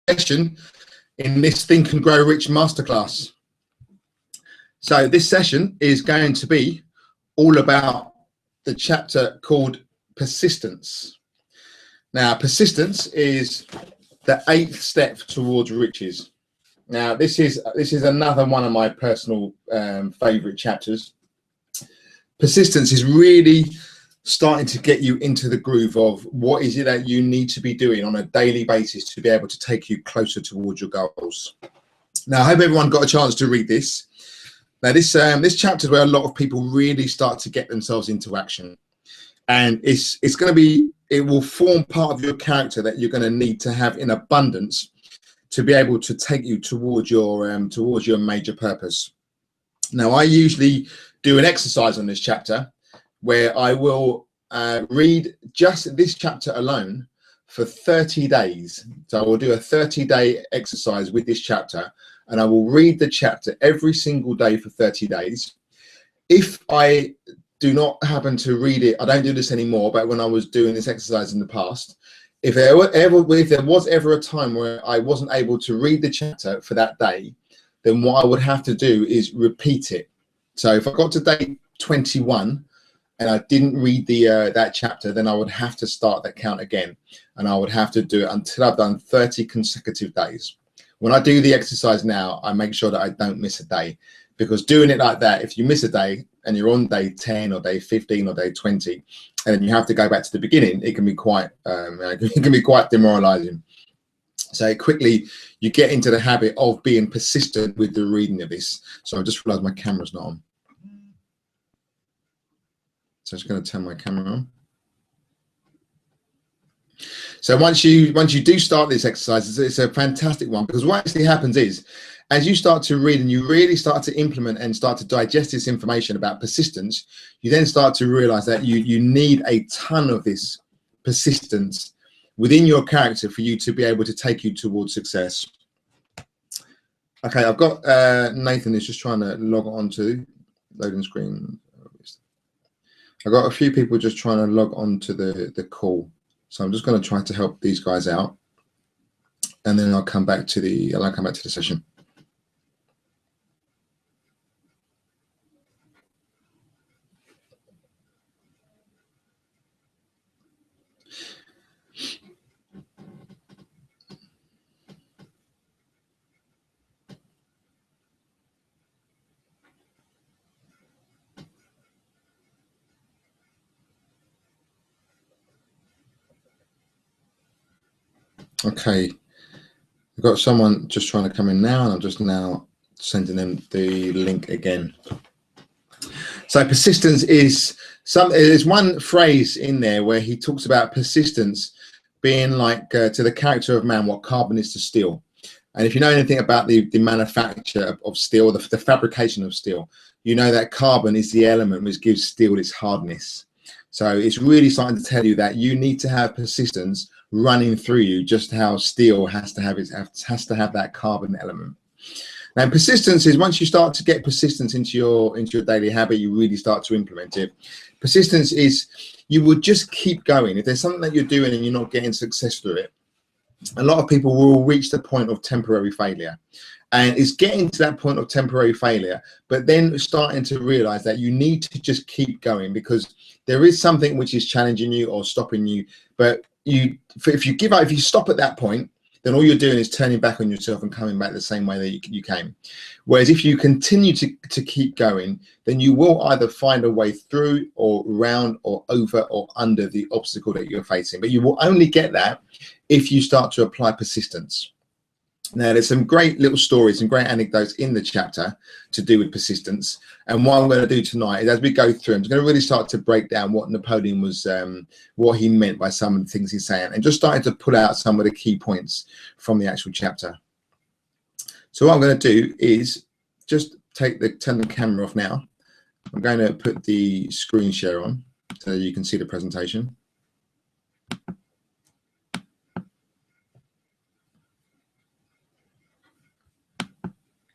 session in this Think and Grow Rich Masterclass. So this session is going to be all about the chapter called Persistence. Now, persistence is the 8th step towards riches. Now, this is another one of my personal favorite chapters. Persistence is really starting to get you into the groove of what is it that you need to be doing on a daily basis to be able to take you closer towards your goals. Now, I hope everyone got a chance to read this. Now, this chapter is where a lot of people really start to get themselves into action, and it's going to be, it will form part of your character that you're going to need to have in abundance to be able to take you towards your major purpose. Now, I usually do an exercise on this chapter where I will read just this chapter alone for 30 days. So I will do a 30-day exercise with this chapter, and I will read the chapter every single day for 30 days. If I do not happen to read it, I don't do this anymore, but when I was doing this exercise in the past, if there was ever a time where I wasn't able to read the chapter for that day, then what I would have to do is repeat it. So if I got to day 21 and I didn't read that chapter, then I would have to start that count again, and I would have to do it until I've done 30 consecutive days. When I do the exercise now, I make sure that I don't miss a day, because doing it like that, if you miss a day and you're on day 10 or day 15 or day 20, and then you have to go back to the beginning, it can be quite demoralizing. So quickly you get into the habit of being persistent with the reading of this. So I just realized my camera's not on. So I'm just going to turn my camera on. So once you do start this exercise, it's a fantastic one, because what actually happens is, as you start to read and you really start to implement and start to digest this information about persistence, you then start to realize that you need a ton of this persistence within your character for you to be able to take you towards success. Okay, I've got Nathan is just trying to log on to loading screen. I've got a few people just trying to log on to the call. So I'm just going to try to help these guys out, and then I'll come back to the session. Okay, I've got someone just trying to come in now, and I'm just now sending them the link again. So persistence is there's one phrase in there where he talks about persistence being like to the character of man what carbon is to steel. And if you know anything about the manufacture of steel, the fabrication of steel, you know that carbon is the element which gives steel its hardness. So it's really starting to tell you that you need to have persistence running through you, just how steel has to have that carbon element. Now, persistence is, once you start to get persistence into your daily habit, you really start to implement it. Persistence is, you would just keep going. If there's something that you're doing and you're not getting success through it, a lot of people will reach the point of temporary failure. And it's getting to that point of temporary failure, but then starting to realize that you need to just keep going, because there is something which is challenging you or stopping you. But if you give up, if you stop at that point, then all you're doing is turning back on yourself and coming back the same way that you came. Whereas if you continue to keep going, then you will either find a way through or around or over or under the obstacle that you're facing. But you will only get that if you start to apply persistence. Now, there's some great little stories and great anecdotes in the chapter to do with persistence. And what I'm going to do tonight is, as we go through, I'm going to really start to break down what Napoleon was, what he meant by some of the things he's saying, and just starting to pull out some of the key points from the actual chapter. So what I'm going to do is just turn the camera off now. I'm going to put the screen share on so you can see the presentation.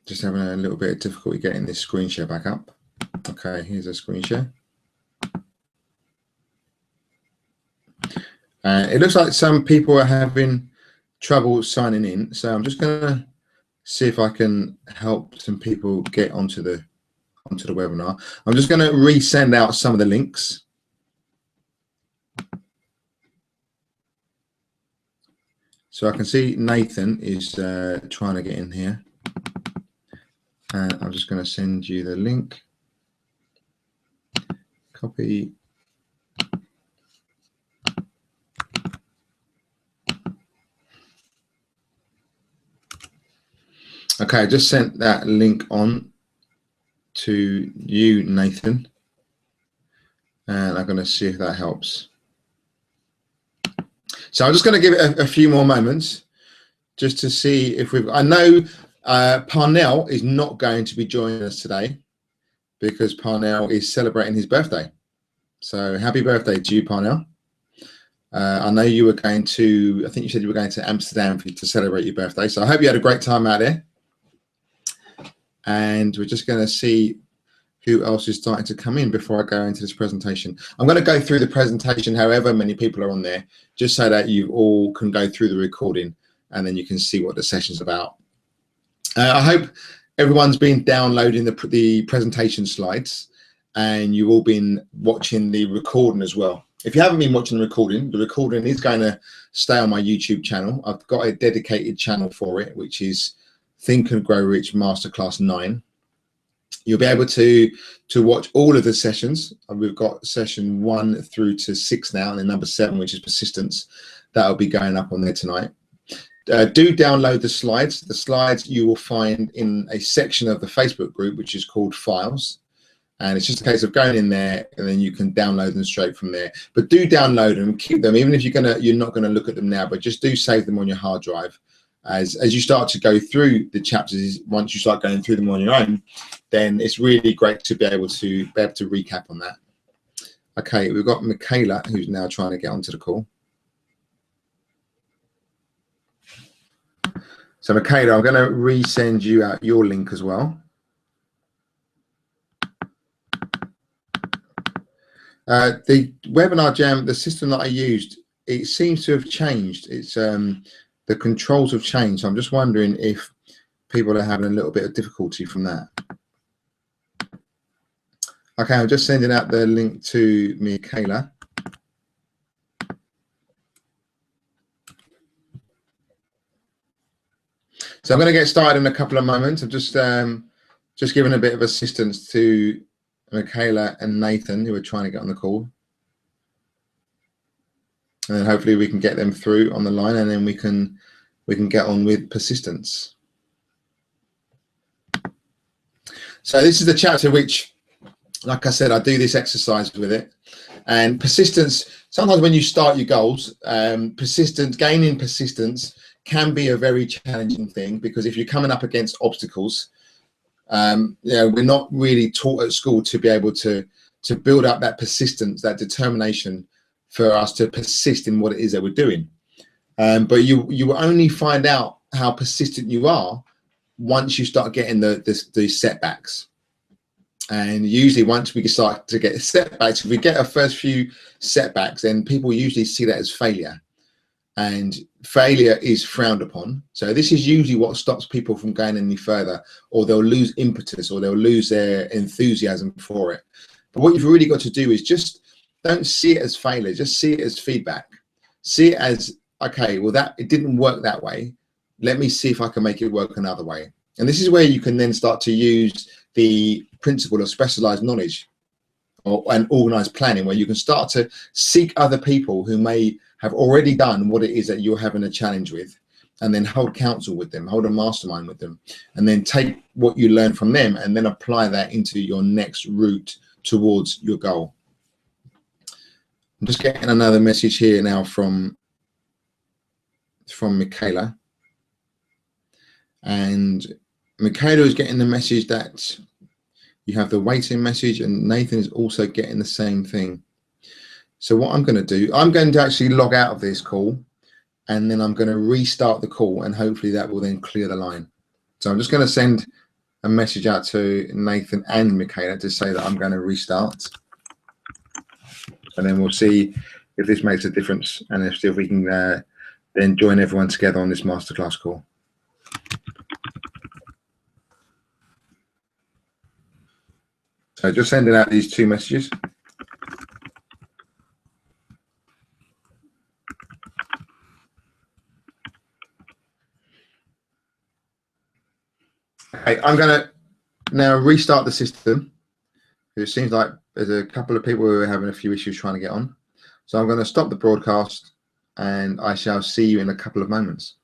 Just having a little bit of difficulty getting this screen share back up. Okay, here's a screen share. It looks like some people are having trouble signing in, so I'm just going to see if I can help some people get onto the webinar. I'm just going to resend out some of the links. So I can see Nathan is trying to get in here. And I'm just going to send you the link. Copy. Okay, I just sent that link on to you, Nathan. And I'm going to see if that helps. So I'm just going to give it a few more moments just to see if we've, I know Parnell is not going to be joining us today because Parnell is celebrating his birthday. So happy birthday to you, Parnell. I know you were going to, I think you said you were going to Amsterdam to celebrate your birthday. So I hope you had a great time out there. And we're just going to see who else is starting to come in before I go into this presentation. I'm going to go through the presentation however many people are on there, just so that you all can go through the recording and then you can see what the session's about. I hope everyone's been downloading the presentation slides and you've all been watching the recording as well. If you haven't been watching the recording is going to stay on my YouTube channel. I've got a dedicated channel for it, which is Think and Grow Rich Masterclass 9. You'll be able to watch all of the sessions. We've got session 1 through to 6 now, and then number 7, which is persistence. That'll be going up on there tonight. Do download the slides. The slides you will find in a section of the Facebook group, which is called Files. And it's just a case of going in there, and then you can download them straight from there. But do download them, keep them, even if you're not going to look at them now, but just do save them on your hard drive. As you start to go through the chapters, once you start going through them on your own, then it's really great to be able to recap on that. Okay, we've got Michaela who's now trying to get onto the call. So Michaela, I'm going to resend you out your link as well. The webinar jam, the system that I used, it seems to have changed. It's the controls have changed. So I'm just wondering if people are having a little bit of difficulty from that. Okay, I'm just sending out the link to Michaela. So I'm going to get started in a couple of moments. I'm just giving a bit of assistance to Michaela and Nathan, who are trying to get on the call. And then hopefully we can get them through on the line, and then we can get on with persistence. So this is the chapter which, like I said, I do this exercise with it. And persistence, sometimes when you start your goals, gaining persistence can be a very challenging thing, because if you're coming up against obstacles, we're not really taught at school to be able to build up that persistence, that determination for us to persist in what it is that we're doing. But you will only find out how persistent you are once you start getting the setbacks. And usually once we start to get setbacks, if we get our first few setbacks, then people usually see that as failure. And failure is frowned upon. So this is usually what stops people from going any further, or they'll lose impetus, or they'll lose their enthusiasm for it. But what you've really got to do is just don't see it as failure, just see it as feedback. See it as, okay, well, it didn't work that way. Let me see if I can make it work another way. And this is where you can then start to use the principle of specialized knowledge and organized planning, where you can start to seek other people who may have already done what it is that you're having a challenge with, and then hold counsel with them, hold a mastermind with them, and then take what you learn from them and then apply that into your next route towards your goal. I'm just getting another message here now from Michaela. And Michaela is getting the message that you have the waiting message, and Nathan is also getting the same thing. So what I'm going to do, I'm going to actually log out of this call, and then I'm going to restart the call, and hopefully that will then clear the line. So I'm just going to send a message out to Nathan and Michaela to say that I'm going to restart. And then we'll see if this makes a difference, and see if we can then join everyone together on this masterclass call. So just sending out these 2 messages. Okay, I'm going to now restart the system. It seems like there's a couple of people who are having a few issues trying to get on. So I'm going to stop the broadcast and I shall see you in a couple of moments.